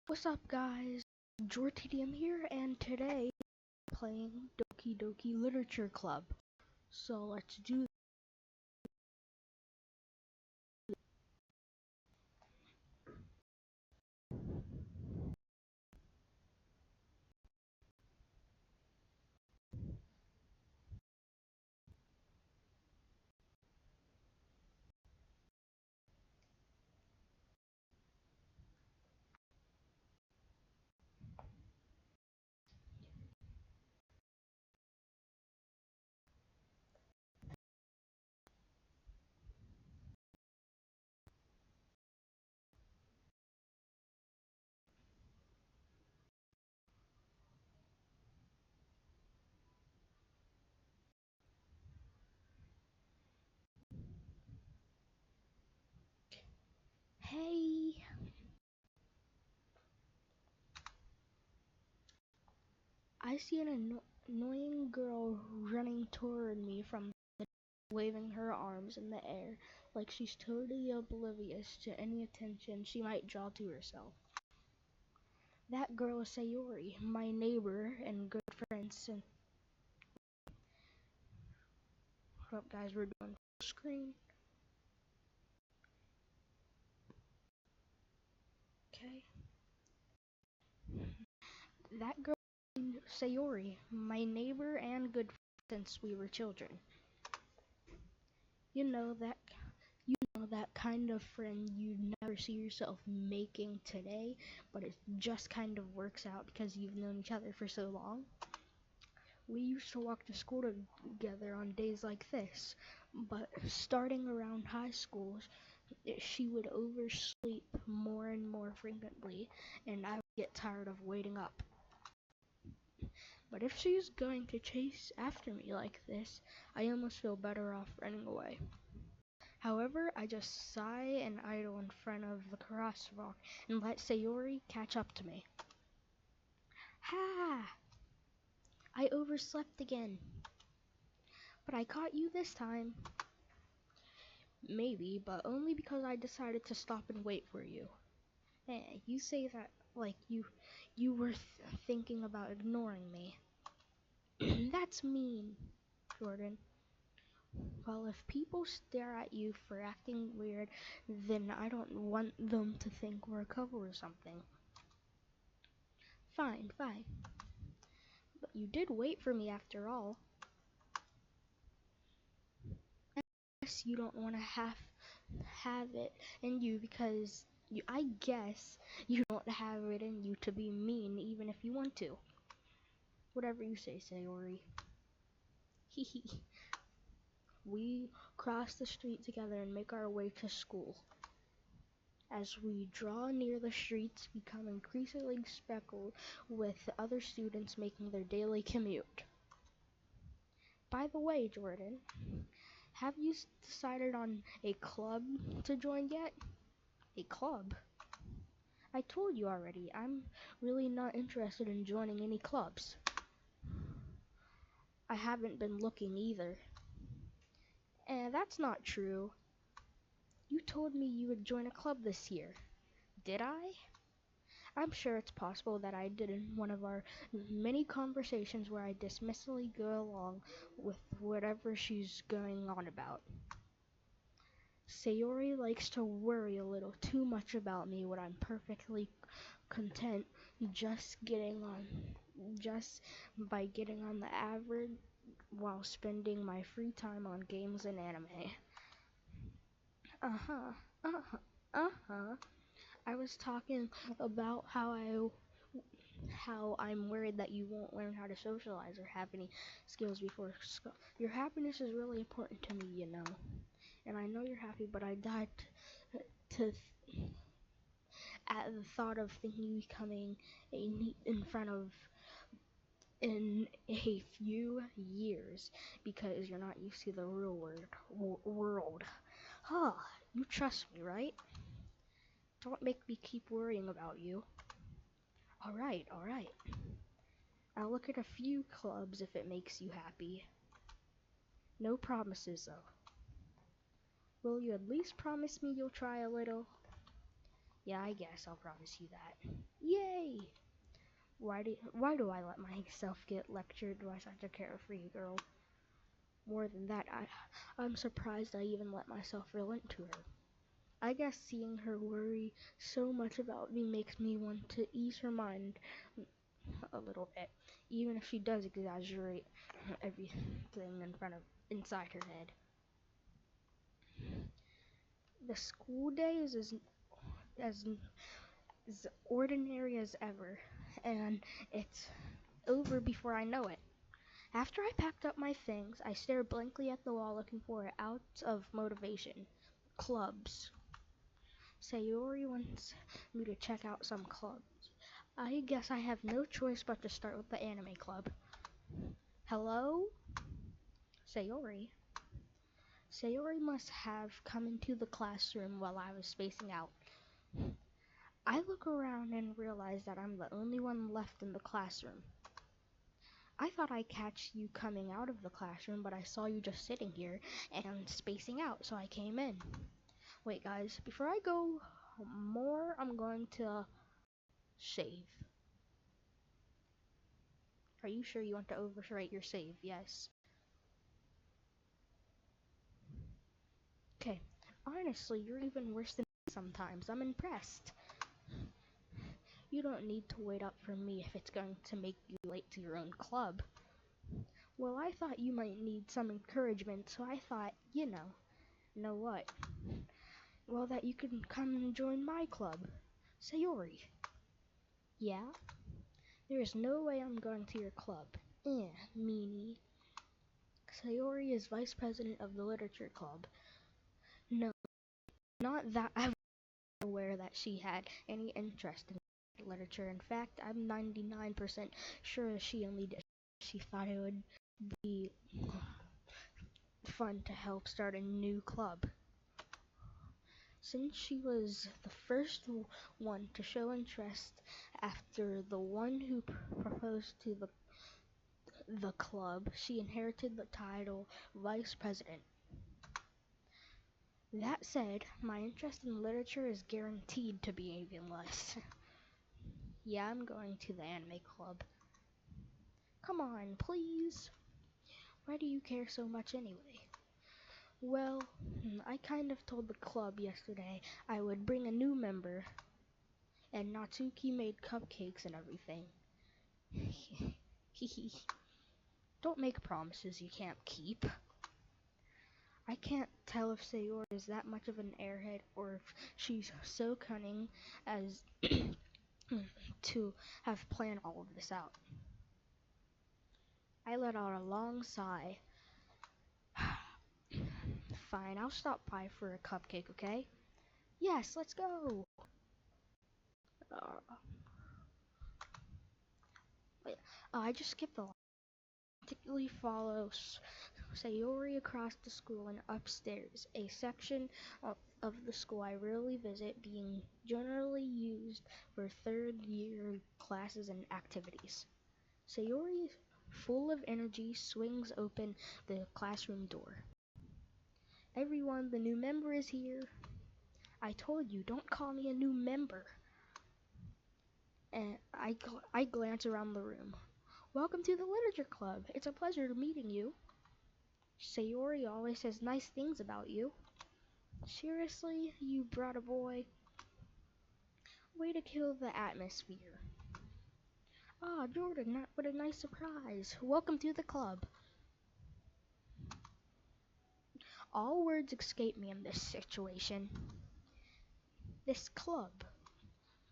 What's up, guys? Jortidium here, and today I'm playing Doki Literature Club. So let's do. Hey, I see an annoying girl running toward me from the waving her arms in the air like she's totally oblivious to any attention she might draw to herself. That girl is Sayori, my neighbor and good friend. And what up, guys? We're doing full screen. Okay. That girl named Sayori, my neighbor and good friend since we were children. You know that that kind of friend you never see yourself making today, but it just kind of works out because you've known each other for so long. We used to walk to school together on days like this, but starting around high school, she would oversleep more and more frequently, and I would get tired of waiting up. But if she's going to chase after me like this, I almost feel better off running away. However, I just sigh and idle in front of the crosswalk and let Sayori catch up to me. Ha! I overslept again. But I caught you this time. Maybe, but only because I decided to stop and wait for you. Hey, you say that like you were thinking about ignoring me. That's mean, Jordan. Well, if people stare at you for acting weird, then I don't want them to think we're a couple or something. Fine, fine. But you did wait for me after all. I guess you don't want to have it in you because I guess you don't have it in you to be mean even if you want to. Whatever you say, Sayori. Hee. We cross the street together and make our way to school. As we draw near, the streets become increasingly speckled with other students making their daily commute. By the way, Jordan, have you decided on a club to join yet? A club? I told you already, I'm really not interested in joining any clubs. I haven't been looking either. And that's not true. You told me you would join a club this year. Did I? I'm sure it's possible that I did in one of our many conversations where I dismissively go along with whatever she's going on about. Sayori likes to worry a little too much about me when I'm perfectly content just by getting on the average while spending my free time on games and anime. Uh-huh, uh-huh, uh-huh. I was talking about how I'm worried that you won't learn how to socialize or have any skills before school. Your happiness is really important to me, you know. And I know you're happy, but I died to at the thought of thinking you becoming in front of in a few years because you're not used to the real world. Huh, you trust me, right? Don't make me keep worrying about you. Alright. I'll look at a few clubs if it makes you happy. No promises, though. Will you at least promise me you'll try a little? Yeah, I guess I'll promise you that. Yay! Why do I let myself get lectured by such a carefree girl? More than that, I'm surprised I even let myself relent to her. I guess seeing her worry so much about me makes me want to ease her mind a little bit, even if she does exaggerate everything inside her head. The school day is as ordinary as ever, and it's over before I know it. After I packed up my things, I stared blankly at the wall looking for an ounce of motivation. Clubs. Sayori wants me to check out some clubs. I guess I have no choice but to start with the anime club. Hello? Sayori. Sayori must have come into the classroom while I was spacing out. I look around and realize that I'm the only one left in the classroom. I thought I'd catch you coming out of the classroom, but I saw you just sitting here and spacing out, so I came in. Wait, guys, before I go more, I'm going to save. Are you sure you want to overwrite your save? Yes. Okay. Honestly, you're even worse than me sometimes. I'm impressed. You don't need to wait up for me if it's going to make you late to your own club. Well, I thought you might need some encouragement, so I thought, know what? Well, that you can come and join my club. Sayori. Yeah? There is no way I'm going to your club. Meanie. Sayori is vice president of the literature club. No, not that I was aware that she had any interest in literature. In fact, I'm 99% sure she only did. She thought it would be fun to help start a new club. Since she was the first one to show interest after the one who proposed to the club, she inherited the title vice president. That said, my interest in literature is guaranteed to be even less. Yeah, I'm going to the anime club. Come on, please. Why do you care so much anyway? Well, I kind of told the club yesterday I would bring a new member, and Natsuki made cupcakes and everything. Don't make promises you can't keep. I can't tell if Sayori is that much of an airhead or if she's so cunning as to have planned all of this out. I let out a long sigh. Fine, I'll stop by for a cupcake, okay? Yes, let's go! Uh, wait, I just skipped the line. Particularly follows Sayori across the school and upstairs, a section of the school I rarely visit, being generally used for third-year classes and activities. Sayori, full of energy, swings open the classroom door. Everyone, the new member is here. I told you, don't call me a new member. And I glance around the room. Welcome to the literature club. It's a pleasure meeting you. Sayori always says nice things about you. Seriously, you brought a boy? Way to kill the atmosphere. Ah, Jordan, what a nice surprise. Welcome to the club. All words escape me in this situation. This club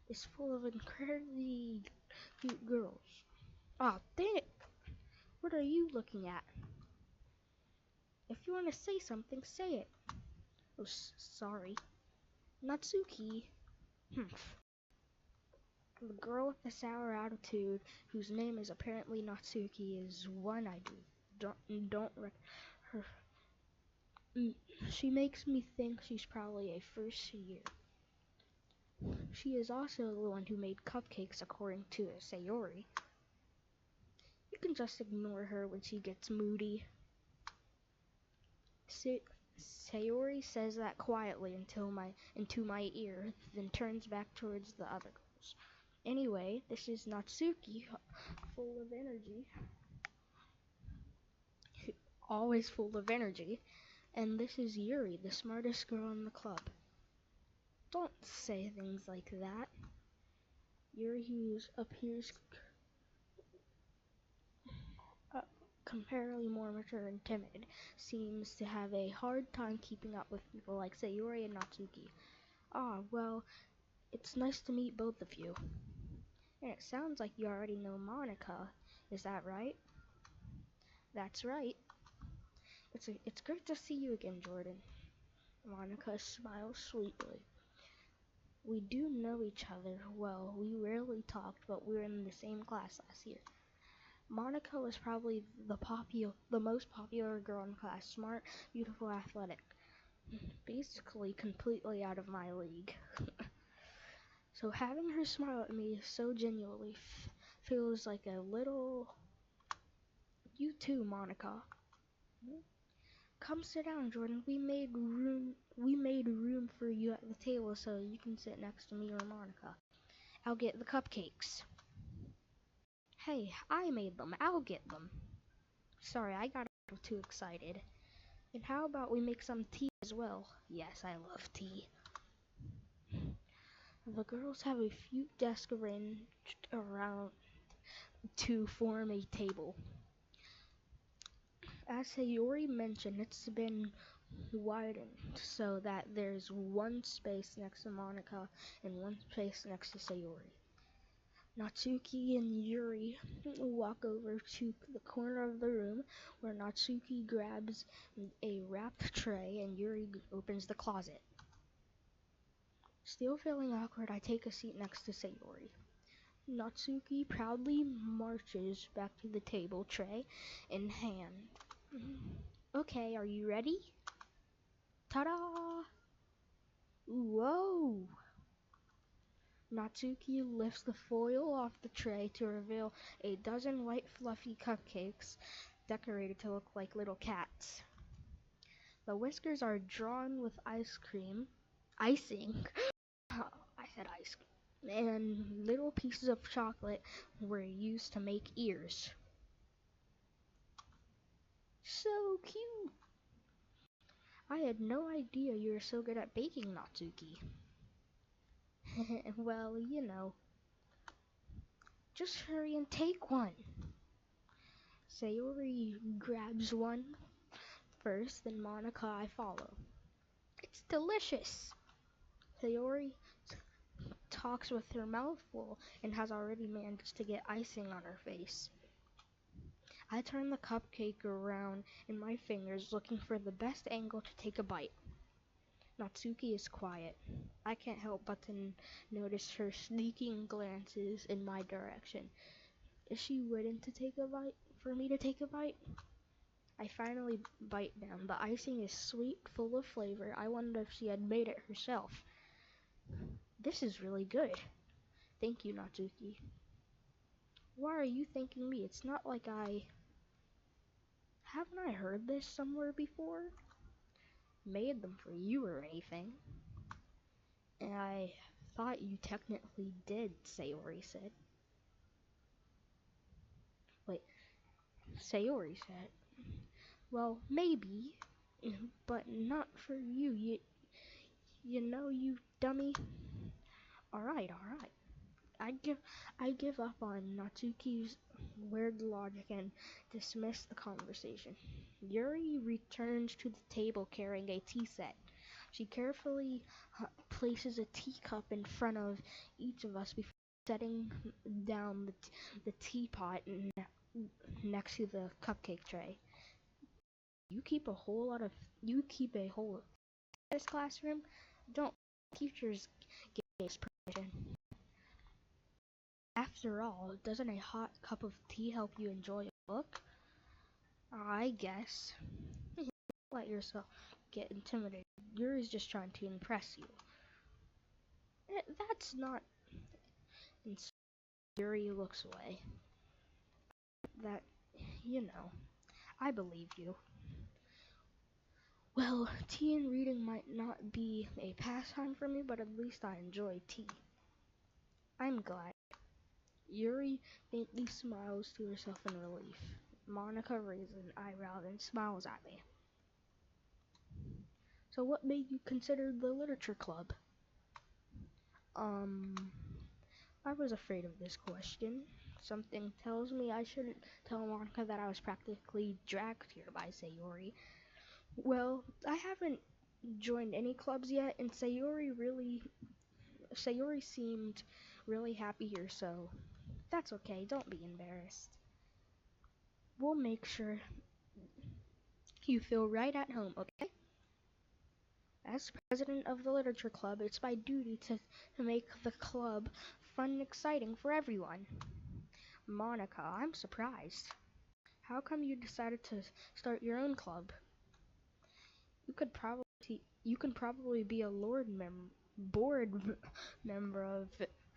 is full of incredibly cute girls. Ah, dang it. What are you looking at? If you want to say something, say it. Oh, sorry. Natsuki. Humph. The girl with the sour attitude, whose name is apparently Natsuki, is one I don't her. She makes me think she's probably a first year. She is also the one who made cupcakes, according to Sayori. You can just ignore her when she gets moody. Sayori says that quietly into my ear, then turns back towards the other girls. Anyway, this is Natsuki, full of energy, always full of energy, and this is Yuri, the smartest girl in the club. Don't say things like that. Yuri, who appears comparatively more mature and timid, seems to have a hard time keeping up with people like Sayori and Natsuki. Ah, well, it's nice to meet both of you. And it sounds like you already know Monica. Is that right? That's right. It's great to see you again, Jordan. Monica smiles sweetly. We do know each other well. We rarely talked, but we were in the same class last year. Monica was probably the most popular girl in class. Smart, beautiful, athletic. Basically completely out of my league. So having her smile at me so genuinely feels like a little... You too, Monica. Come sit down, Jordan. We made room for you at the table so you can sit next to me or Monica. I'll get the cupcakes. Hey, I made them. I'll get them. Sorry, I got too excited. And how about we make some tea as well? Yes, I love tea. The girls have a few desks arranged around to form a table. As Sayori mentioned, it's been widened so that there's one space next to Monica and one space next to Sayori. Natsuki and Yuri walk over to the corner of the room where Natsuki grabs a wrapped tray and Yuri opens the closet. Still feeling awkward, I take a seat next to Sayori. Natsuki proudly marches back to the table, tray in hand. Okay, are you ready? Ta-da! Whoa! Natsuki lifts the foil off the tray to reveal a dozen white fluffy cupcakes decorated to look like little cats. The whiskers are drawn with icing. I said ice cream. And little pieces of chocolate were used to make ears. So cute! I had no idea you were so good at baking, Natsuki. Well, you know. Just hurry and take one. Sayori grabs one first, then Monica I follow. It's delicious. Sayori talks with her mouth full and has already managed to get icing on her face. I turn the cupcake around in my fingers, looking for the best angle to take a bite. Natsuki is quiet. I can't help but to notice her sneaking glances in my direction. Is she waiting to take a bite? For me to take a bite? I finally bite down. The icing is sweet, full of flavor. I wonder if she had made it herself. This is really good. Thank you, Natsuki. Why are you thanking me? It's not like Haven't I heard this somewhere before? Made them for you or anything. And I thought you technically did, Sayori said. Wait, Sayori said. Well, maybe, but not for you. You know, you dummy. Alright. I give up on Natsuki's weird logic and dismiss the conversation. Yuri returns to the table carrying a tea set. She carefully places a teacup in front of each of us before setting down the teapot next to the cupcake tray. You keep a whole in this classroom. Don't teachers give us permission. After all, doesn't a hot cup of tea help you enjoy a book? I guess. Let yourself get intimidated. Yuri's just trying to impress you. That's not. And Yuri looks away. That, you know, I believe you. Well, tea and reading might not be a pastime for me, but at least I enjoy tea. I'm glad. Yuri faintly smiles to herself in relief. Monica raises an eyebrow and smiles at me. So what made you consider the literature club? Um, I was afraid of this question. Something tells me I shouldn't tell Monica that I was practically dragged here by Sayori. Well, I haven't joined any clubs yet, and Sayori seemed really happy here, so that's okay. Don't be embarrassed. We'll make sure you feel right at home, okay? As president of the literature club, it's my duty to make the club fun and exciting for everyone. Monica, I'm surprised. How come you decided to start your own club? You can probably be a board member of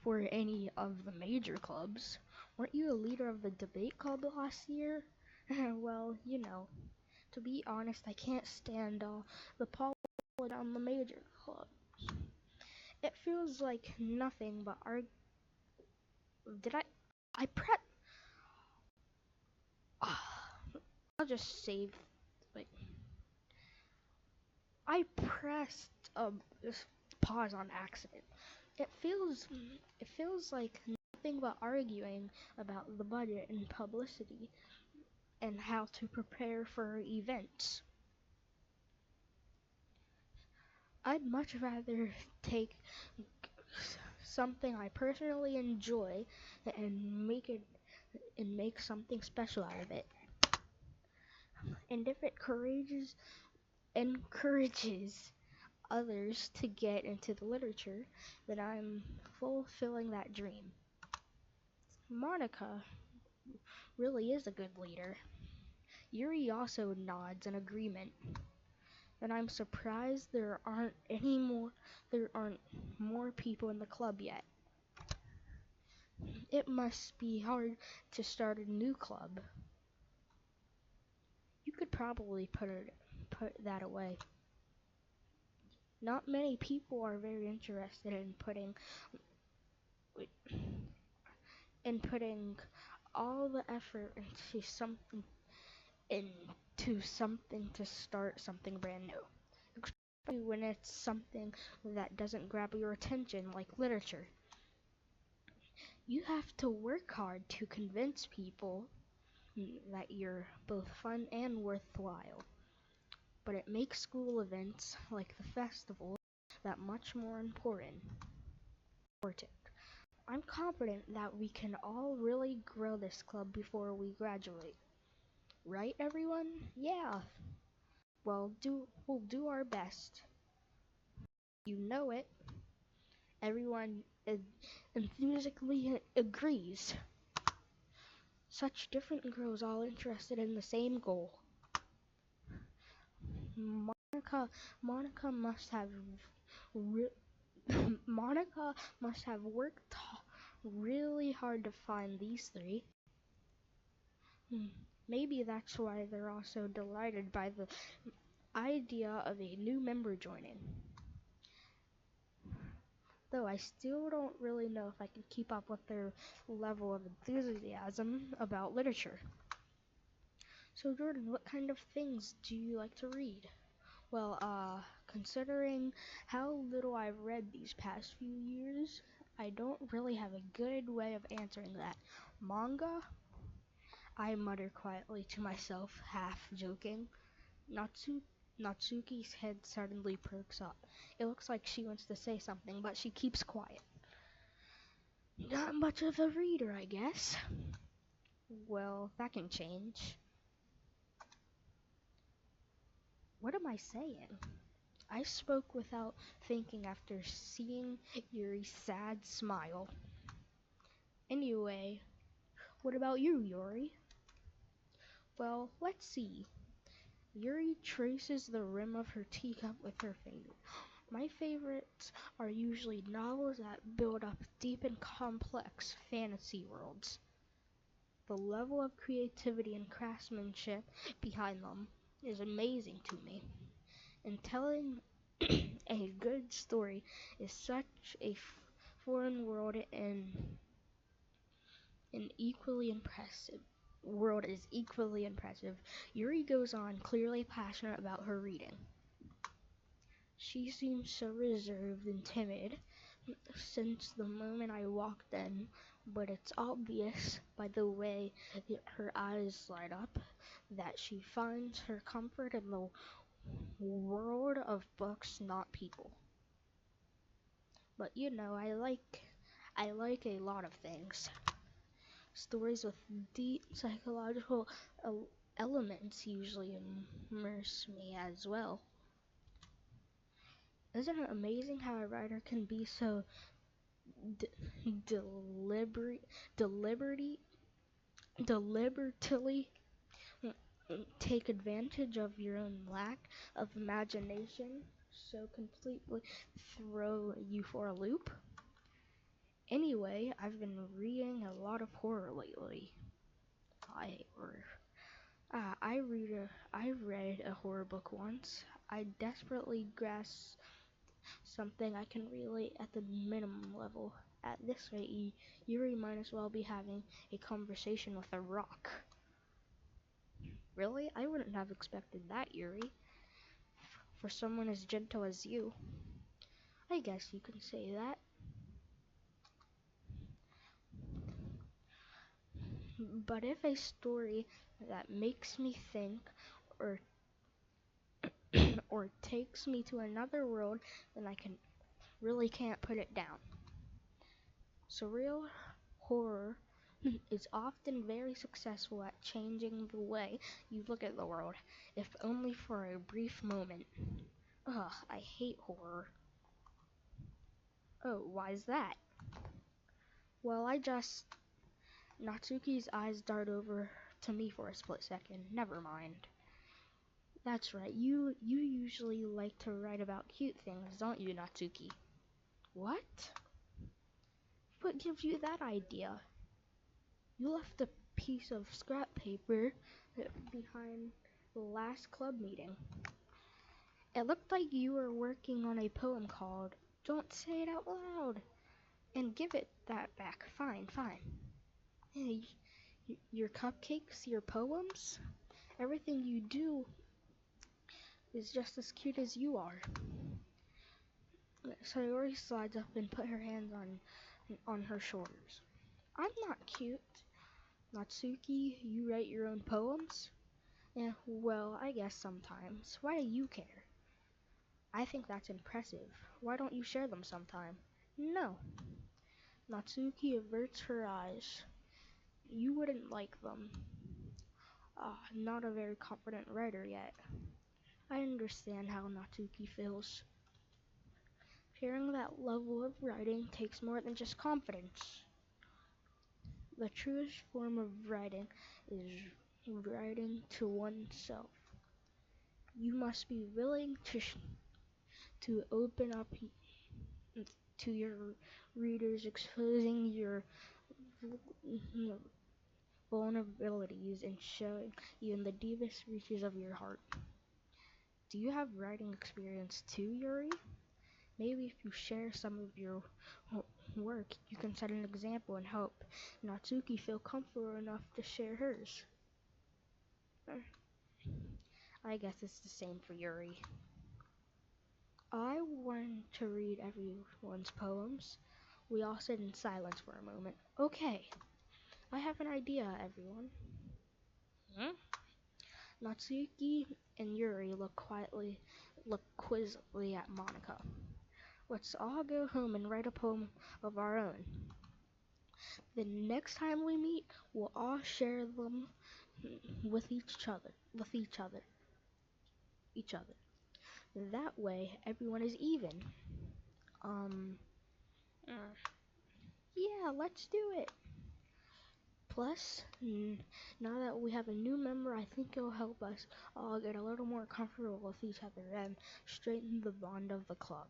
for any of the major clubs. Weren't you a leader of the debate club last year? Well, to be honest, I can't stand all the politics on the major club. It feels like nothing but did I prep I'll just save like I pressed this pause on accident. It feels like nothing but arguing about the budget and publicity and how to prepare for events. I'd much rather take something I personally enjoy and make something special out of it. And if it encourages others to get into the literature, then I'm fulfilling that dream. Monica really is a good leader. Yuri also nods in agreement. And I'm surprised there aren't more people in the club yet. It must be hard to start a new club. You could probably put that away. Not many people are very interested in putting all the effort into something to start something brand new. Especially when it's something that doesn't grab your attention like literature. You have to work hard to convince people that you're both fun and worthwhile. But it makes school events like the festival that much more important. I'm confident that we can all really grow this club before we graduate. Right, everyone? Yeah. Well, we'll do our best. You know it. Everyone enthusiastically agrees. Such different girls all interested in the same goal. Monica must have Monica must have worked really hard to find these three. Maybe that's why they're all so delighted by the idea of a new member joining. Though I still don't really know if I can keep up with their level of enthusiasm about literature. So Jordan, what kind of things do you like to read? Well, considering how little I've read these past few years, I don't really have a good way of answering that. Manga? I mutter quietly to myself, half joking. Natsuki's head suddenly perks up. It looks like she wants to say something, but she keeps quiet. Not much of a reader, I guess. Well, that can change. What am I saying? I spoke without thinking after seeing Yuri's sad smile. Anyway, what about you, Yuri? Well, let's see. Yuri traces the rim of her teacup with her finger. My favorites are usually novels that build up deep and complex fantasy worlds. The level of creativity and craftsmanship behind them is amazing to me. And telling a good story is such a foreign world and an equally impressive world is equally impressive. Yuri goes on, clearly passionate about her reading. She seems so reserved and timid since the moment I walked in, but it's obvious by the way her eyes light up that she finds her comfort in the world of books, not people. But you know, I like a lot of things. Stories with deep psychological elements usually immerse me as well. Isn't it amazing how a writer can be so d- deliberate, deliberately, deliberately take advantage of your own lack of imagination, so completely throw you for a loop? Anyway, I've been reading a lot of horror lately. I or I read a horror book once. I desperately grasped something I can relate at the minimum level. At this rate, Yuri might as well be having a conversation with a rock. Really? I wouldn't have expected that, Yuri. For someone as gentle as you. I guess you can say that. But if a story that makes me think or or takes me to another world, then I really can't put it down. Surreal horror is often very successful at changing the way you look at the world, if only for a brief moment. Ugh, I hate horror. Oh, why's that? Well, Natsuki's eyes dart over to me for a split second. Never mind. That's right, you usually like to write about cute things, don't you, Natsuki? What? What gives you that idea? You left a piece of scrap paper behind the last club meeting. It looked like you were working on a poem called Don't Say It Out Loud. And give it that back. Fine, fine. Hey, your cupcakes, your poems, everything you do is just as cute as you are. Sayori slides up and put her hands on her shoulders. I'm not cute. Natsuki, you write your own poems? Yeah, well, I guess sometimes. Why do you care? I think that's impressive. Why don't you share them sometime? No. Natsuki averts her eyes. You wouldn't like them. Not a very confident writer yet. I understand how Natsuki feels. Sharing that level of writing takes more than just confidence. The truest form of writing is writing to oneself. You must be willing to open up to your readers, exposing your vulnerabilities and showing you in the deepest reaches of your heart. Do you have writing experience too, Yuri? Maybe if you share some of your work, you can set an example and help Natsuki feel comfortable enough to share hers. I guess it's the same for Yuri. I want to read everyone's poems. We all sit in silence for a moment. Okay, I have an idea, everyone. Natsuki and Yuri look quizzically at Monica. Let's all go home and write a poem of our own. The next time we meet, we'll all share them with each other. That way, everyone is even. Uh, yeah, let's do it. Plus, now that we have a new member, I think it'll help us all get a little more comfortable with each other and strengthen the bond of the club.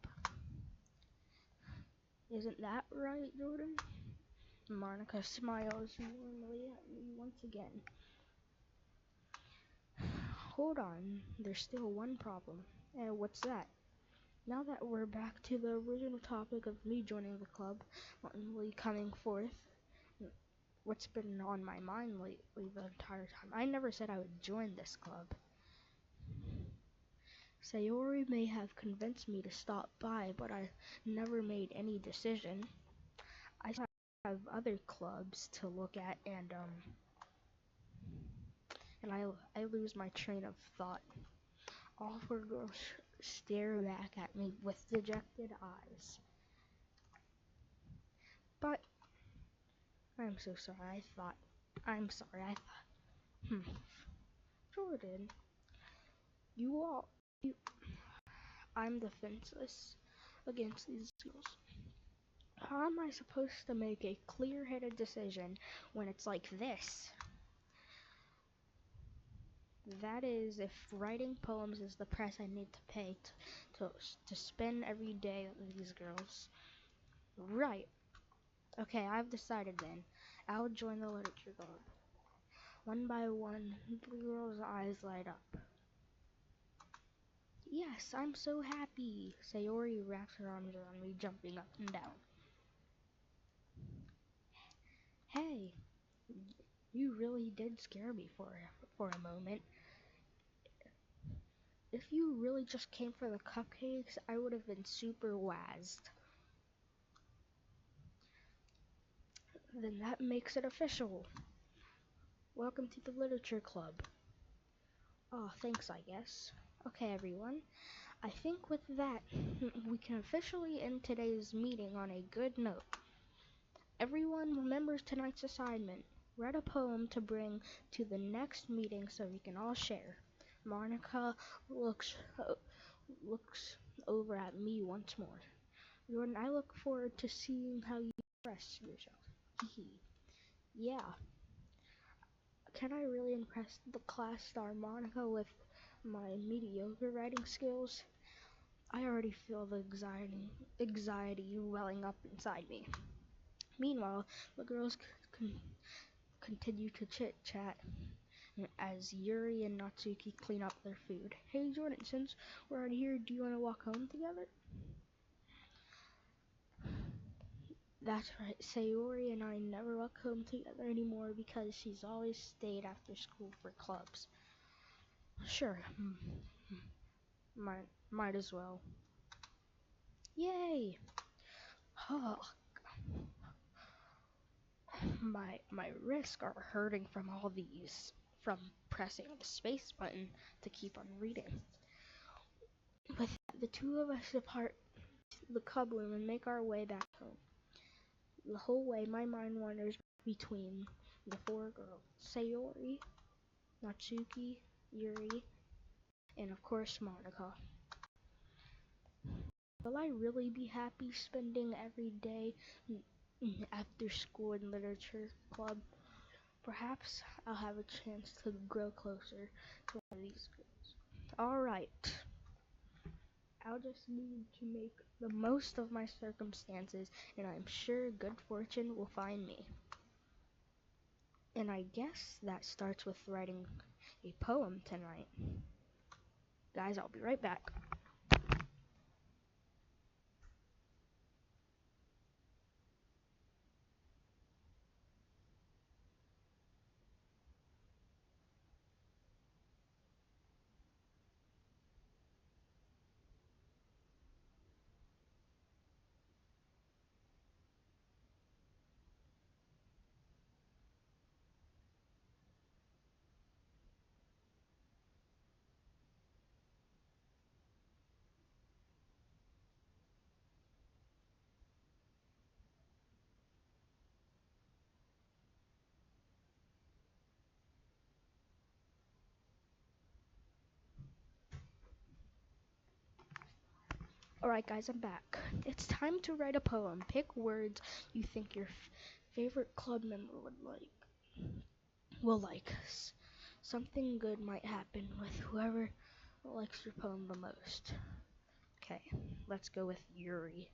Isn't that right, Jordan? Monica smiles warmly at me once again. Hold on, there's still one problem. And what's that? Now that we're back to the original topic of me joining the club, finally coming forth, what's been on my mind lately the entire time? I never said I would join this club. Sayori may have convinced me to stop by, but I never made any decision. I still have other clubs to look at, and I lose my train of thought. All four girls stare back at me with dejected eyes. But I'm so sorry. I'm sorry. I thought. Jordan, you all, you. I'm defenseless against these girls. How am I supposed to make a clear-headed decision when it's like this? That is, if writing poems is the price I need to pay to spend every day with these girls. Right. Okay, I've decided then. I'll join the literature club. One by one, the girl's eyes light up. Yes, I'm so happy. Sayori wraps her arms around me, jumping up and down. Hey, you really did scare me for a moment. If you really just came for the cupcakes, I would have been super wazzed. Then that makes it official. Welcome to the literature club. Oh, thanks, I guess. Okay, everyone. I think with that, we can officially end today's meeting on a good note. Everyone remembers tonight's assignment. Write a poem to bring to the next meeting so we can all share. Monica looks over at me once more. Jordan, I look forward to seeing how you express yourself. Yeah. Can I really impress the class star Monica with my mediocre writing skills? I already feel the anxiety welling up inside me. Meanwhile, the girls continue to chit-chat as Yuri and Natsuki clean up their food. Hey Jordan, since we're out here, do you want to walk home together? That's right, Sayori and I never walk home together anymore because she's always stayed after school for clubs. Sure, might as well. Yay! Oh, my wrists are hurting from all these, from pressing the space button to keep on reading. With the two of us depart the club room and make our way back home. The whole way, my mind wanders between the four girls: Sayori, Natsuki, Yuri, and of course Monica. Will I really be happy spending every day after school in literature club? Perhaps I'll have a chance to grow closer to one of these girls. Alright, I'll just need to make the most of my circumstances, and I'm sure good fortune will find me. And I guess that starts with writing a poem tonight. Guys, I'll be right back. Alright guys, I'm back. It's time to write a poem. Pick words you think your favorite club member will like. Something good might happen with whoever likes your poem the most. Okay, let's go with Yuri.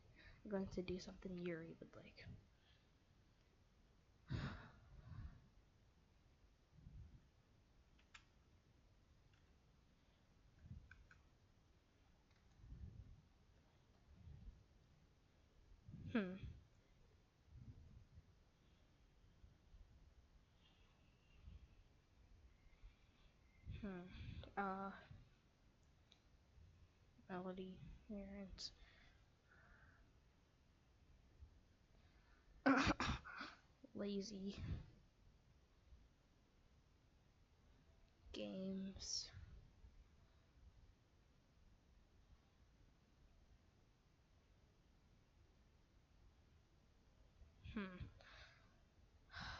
I'm going to do something Yuri would like. Hmm. Hmm. Uh, Melody, parents. Lazy games. Hmm.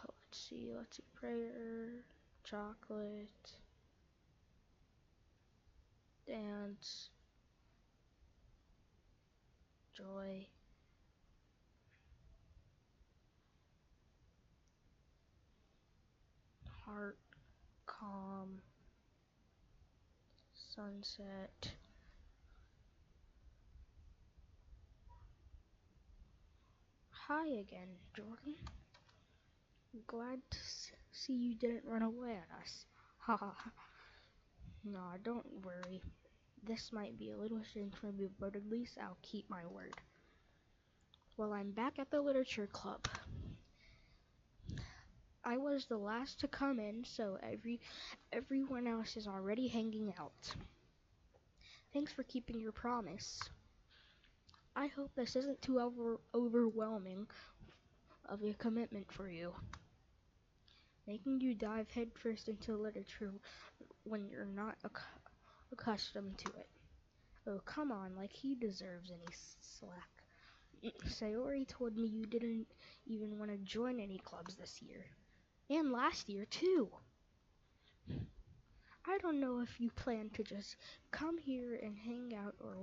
Let's see. Prayer, chocolate, dance, joy, heart, calm, sunset. Hi again, Jordan. Glad to see you didn't run away at us. Haha. No, don't worry. This might be a little strange for me, but at least I'll keep my word. Well, I'm back at the literature club. I was the last to come in, so everyone else is already hanging out. Thanks for keeping your promise. I hope this isn't too overwhelming of a commitment for you. Making you dive headfirst into literature when you're not accustomed to it. Oh, come on, like he deserves any slack. Sayori told me you didn't even want to join any clubs this year. And last year, too. I don't know if you plan to just come here and hang out or